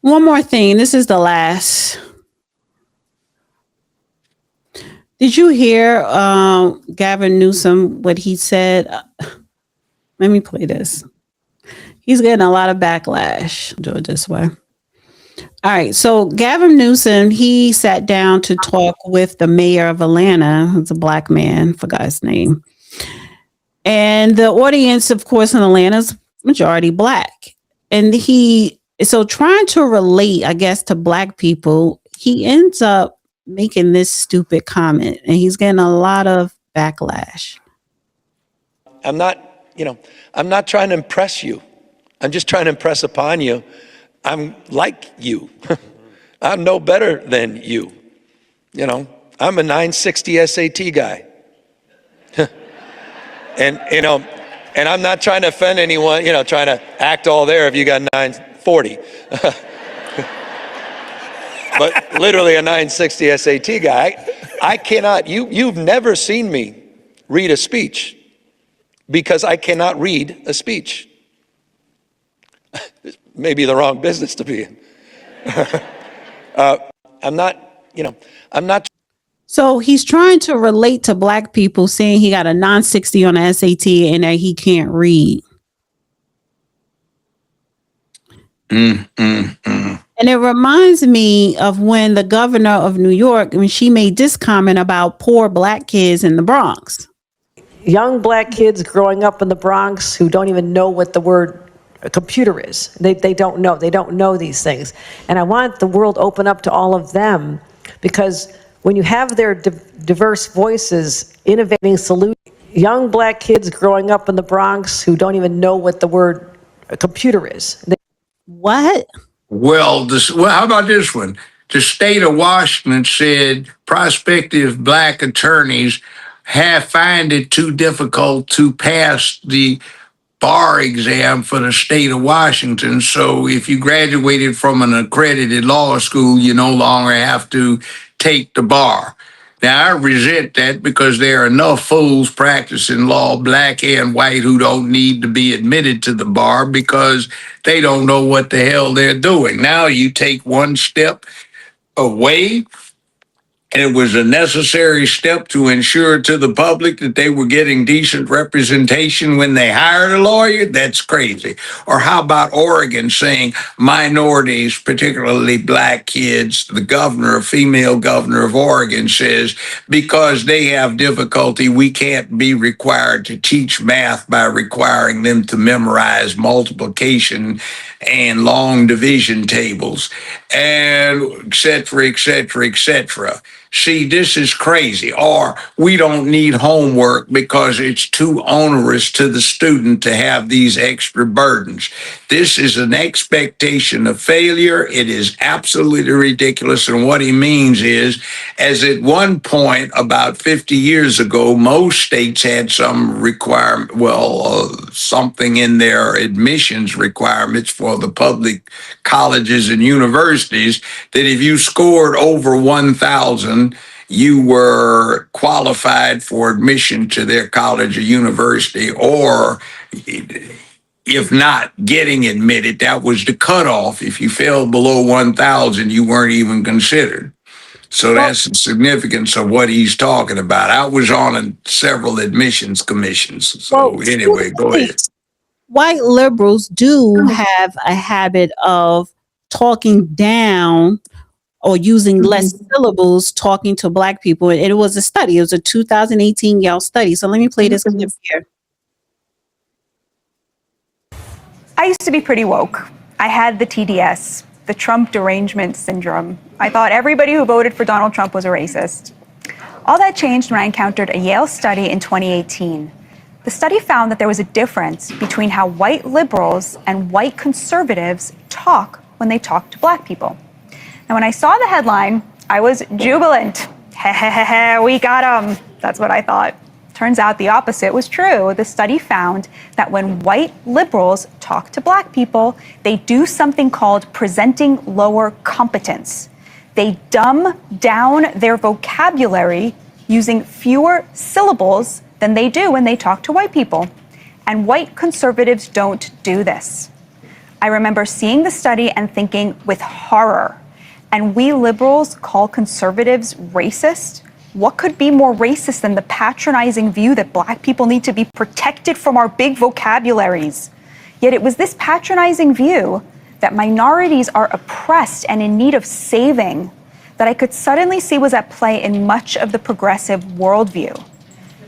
One more thing. This is the last. Did you hear Gavin Newsom, what he said? Let me play this. He's getting a lot of backlash. Do it this way. All right. So Gavin Newsom, he sat down to talk with the mayor of Atlanta, who's a black man, forgot his name. And the audience, of course, in Atlanta is majority black. And so trying to relate, I guess, to black people, he ends up making this stupid comment and he's getting a lot of backlash. I'm not trying to impress you. I'm just trying to impress upon you. I'm like you. I'm no better than you. I'm a 960 SAT guy. and I'm not trying to offend anyone, trying to act all there if you got 940. But literally a 960 SAT guy. I cannot, you've never seen me read a speech because I cannot read a speech. Maybe the wrong business to be in. I'm not. So he's trying to relate to black people, saying he got a 960 on the SAT and that he can't read. And it reminds me of when the governor of New York, when she made this comment about poor black kids in the Bronx. Young black kids growing up in the Bronx who don't even know what the word a computer is. They don't know these things. And I want the world open up to all of them, because when you have their diverse voices innovating solutions, young black kids growing up in the Bronx who don't even know what the word a computer is. What? Well, how about this one? The state of Washington said prospective black attorneys find it too difficult to pass the bar exam for the state of Washington. So if you graduated from an accredited law school, you no longer have to take the bar. Now, I resent that because there are enough fools practicing law, black and white, who don't need to be admitted to the bar because they don't know what the hell they're doing. Now you take one step away. It was a necessary step to ensure to the public that they were getting decent representation when they hired a lawyer. That's crazy. Or how about Oregon saying minorities, particularly black kids, the female governor of Oregon says, because they have difficulty, we can't be required to teach math by requiring them to memorize multiplication and long division tables, and et cetera, et cetera, et cetera. See, this is crazy. Or we don't need homework because it's too onerous to the student to have these extra burdens. This is an expectation of failure. It is absolutely ridiculous. And what he means is, as at one point about 50 years ago, most states had some requirement, something in their admissions requirements for the public colleges and universities, that if you scored over 1,000, you were qualified for admission to their college or university, or if not getting admitted, that was the cutoff. If you fell below 1,000, you weren't even considered. So that's the significance of what he's talking about. I was on several admissions commissions. So anyway, go ahead. White liberals do have a habit of talking down or using less syllables talking to black people. And it was a study. It was a 2018 Yale study. So let me play this clip here. I used to be pretty woke. I had the TDS, the Trump derangement syndrome. I thought everybody who voted for Donald Trump was a racist. All that changed when I encountered a Yale study in 2018. The study found that there was a difference between how white liberals and white conservatives talk when they talk to black people. And when I saw the headline, I was jubilant. We got 'em. That's what I thought. Turns out the opposite was true. The study found that when white liberals talk to black people, they do something called presenting lower competence. They dumb down their vocabulary using fewer syllables than they do when they talk to white people. And white conservatives don't do this. I remember seeing the study and thinking with horror, and we liberals call conservatives racist? What could be more racist than the patronizing view that Black people need to be protected from our big vocabularies? Yet it was this patronizing view that minorities are oppressed and in need of saving that I could suddenly see was at play in much of the progressive worldview.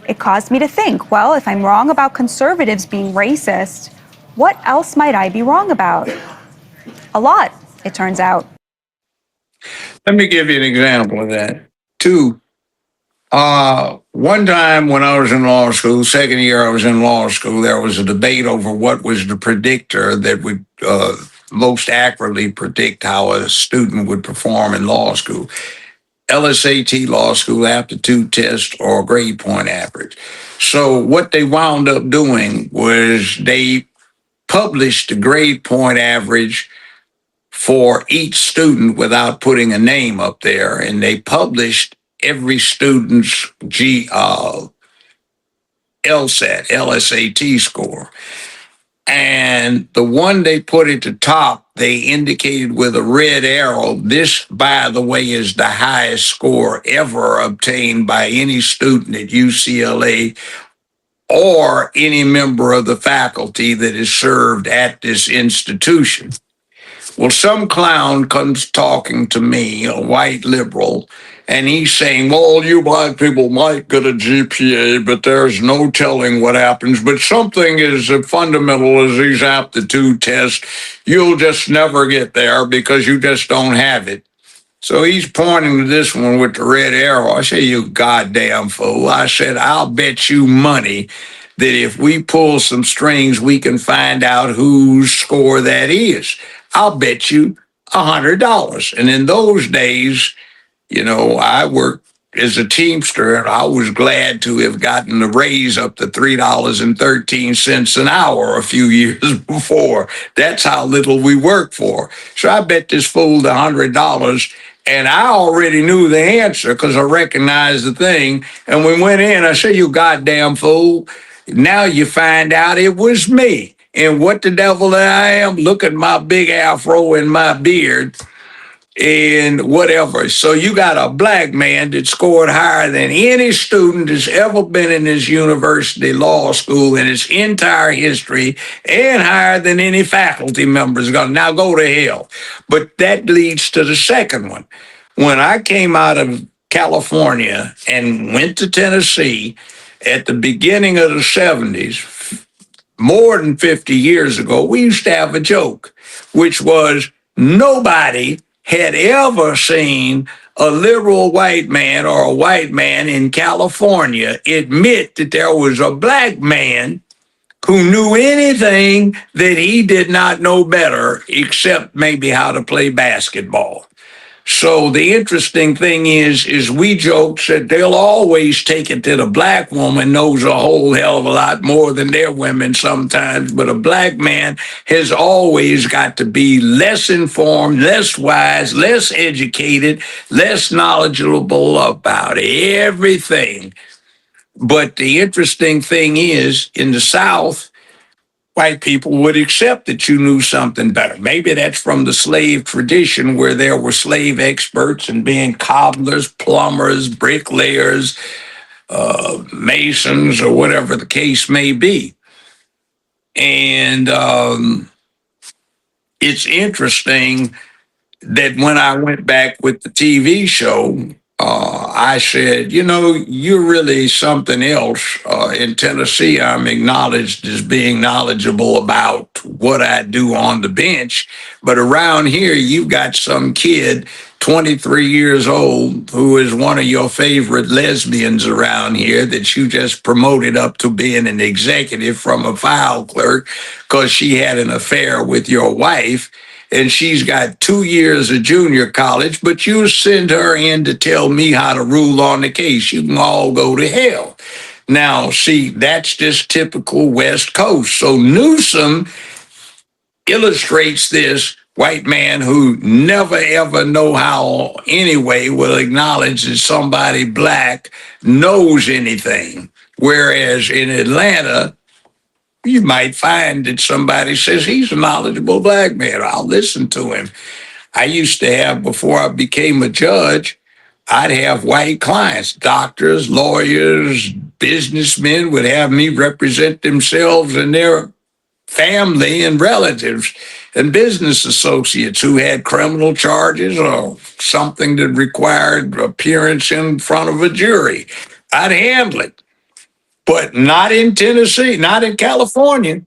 It caused me to think, well, if I'm wrong about conservatives being racist, what else might I be wrong about? A lot, it turns out. Let me give you an example of that. Two, one time when I was in law school, second year I was in law school, there was a debate over what was the predictor that would most accurately predict how a student would perform in law school. LSAT law school aptitude test or grade point average. So what they wound up doing was they published the grade point average for each student without putting a name up there, and they published every student's LSAT score. And the one they put at the top, they indicated with a red arrow, this, by the way, is the highest score ever obtained by any student at UCLA or any member of the faculty that is served at this institution. Well, some clown comes talking to me, a white liberal, and he's saying, well, you Black people might get a GPA, but there's no telling what happens. But something as fundamental as these aptitude tests, you'll just never get there because you just don't have it. So he's pointing to this one with the red arrow. I say, you goddamn fool. I said, I'll bet you money that if we pull some strings, we can find out whose score that is. I'll bet you $100. And in those days, I worked as a Teamster, and I was glad to have gotten the raise up to $3.13 an hour a few years before. That's how little we worked for. So I bet this fool $100, and I already knew the answer because I recognized the thing. And we went in, I said, you goddamn fool. Now you find out it was me. And what the devil I am, look at my big afro and my beard and whatever. So you got a Black man that scored higher than any student that's ever been in this university law school in its entire history, and higher than any faculty members. Now go to hell. But that leads to the second one. When I came out of California and went to Tennessee at the beginning of the 70s, more than 50 years ago, we used to have a joke, which was nobody had ever seen a liberal white man or a white man in California admit that there was a Black man who knew anything that he did not know better, except maybe how to play basketball. So the interesting thing is we joke that they'll always take it that a Black woman knows a whole hell of a lot more than their women sometimes, but a Black man has always got to be less informed, less wise, less educated, less knowledgeable about everything. But the interesting thing is, in the South, white people would accept that you knew something better. Maybe that's from the slave tradition where there were slave experts and being cobblers, plumbers, bricklayers, masons, or whatever the case may be. And it's interesting that when I went back with the TV show, I said, you're really something else. In Tennessee, I'm acknowledged as being knowledgeable about what I do on the bench. But around here, you've got some kid, 23 years old, who is one of your favorite lesbians around here that you just promoted up to being an executive from a file clerk because she had an affair with your wife. And she's got 2 years of junior college, but you send her in to tell me how to rule on the case. You can all go to hell. Now, see, that's just typical West Coast. So Newsom illustrates this white man who never ever know how anyway will acknowledge that somebody Black knows anything. Whereas in Atlanta, you might find that somebody says he's a knowledgeable black man. I'll listen to him. I used to have, before I became a judge, I'd have white clients, doctors, lawyers, businessmen would have me represent themselves and their family and relatives and business associates who had criminal charges or something that required appearance in front of a jury. I'd handle it, but not in Tennessee, not in California.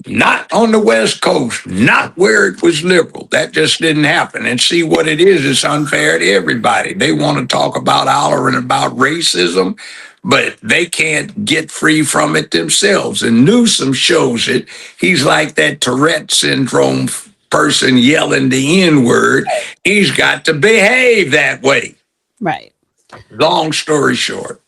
Not on the West Coast, not where it was liberal. That just didn't happen. And see what it is, it's unfair to everybody. They want to talk about hollering about racism, but they can't get free from it themselves. And Newsom shows it. He's like that Tourette syndrome person yelling the N word. He's got to behave that way. Right. Long story short.